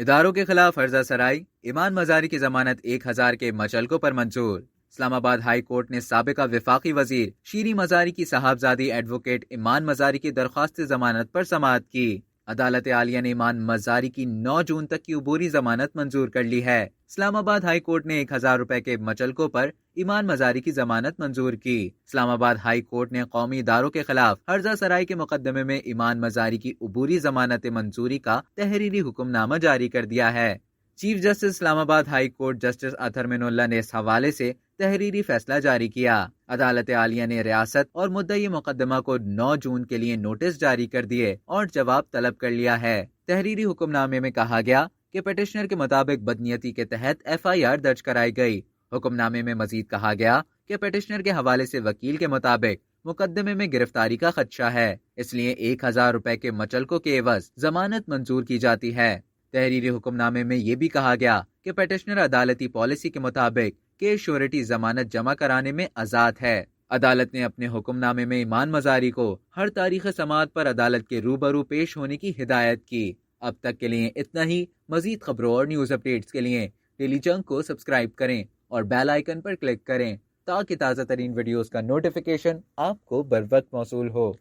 اداروں کے خلاف عرضہ سرائی، ایمان مزاری کی ضمانت 1000 کے مچلکوں پر منظور۔ اسلام آباد ہائی کورٹ نے سابقہ وفاقی وزیر شیریں مزاری کی صاحبزادی ایڈوکیٹ ایمان مزاری کی درخواست ضمانت پر سماعت کی۔ عدالت عالیہ نے ایمان مزاری کی 9 جون تک کی عبوری ضمانت منظور کر لی ہے۔ اسلام آباد ہائی کورٹ نے 1000 روپے کے مچلکوں پر ایمان مزاری کی ضمانت منظور کی۔ اسلام آباد ہائی کورٹ نے قومی اداروں کے خلاف عرضہ سرائی کے مقدمے میں ایمان مزاری کی عبوری ضمانت منظوری کا تحریری حکم نامہ جاری کر دیا ہے۔ چیف جسٹس اسلام آباد ہائی کورٹ جسٹس اطہر من اللہ نے اس حوالے سے تحریری فیصلہ جاری کیا۔ عدالت عالیہ نے ریاست اور مدعی مقدمہ کو 9 جون کے لیے نوٹس جاری کر دیے اور جواب طلب کر لیا ہے۔ تحریری حکم نامے میں کہا گیا کہ پٹیشنر کے مطابق بدنیتی کے تحت FIR درج کرائی گئی۔ حکم نامے میں مزید کہا گیا کہ پٹیشنر کے حوالے سے وکیل کے مطابق مقدمے میں گرفتاری کا خدشہ ہے، اس لیے 1000 روپے کے مچلکوں کے عوض ضمانت منظور کی جاتی ہے۔ تحریری حکم نامے میں یہ بھی کہا گیا کہ پٹیشنر عدالتی پالیسی کے مطابق کہ شیورٹی ضمانت جمع کرانے میں آزاد ہے۔ عدالت نے اپنے حکم نامے میں ایمان مزاری کو ہر تاریخ سماعت پر عدالت کے روبرو پیش ہونے کی ہدایت کی۔ اب تک کے لیے اتنا ہی۔ مزید خبروں اور نیوز اپڈیٹس کے لیے ڈیلی جنگ کو سبسکرائب کریں اور بیل آئیکن پر کلک کریں تاکہ تازہ ترین ویڈیوز کا نوٹیفیکیشن آپ کو بر وقت موصول ہو۔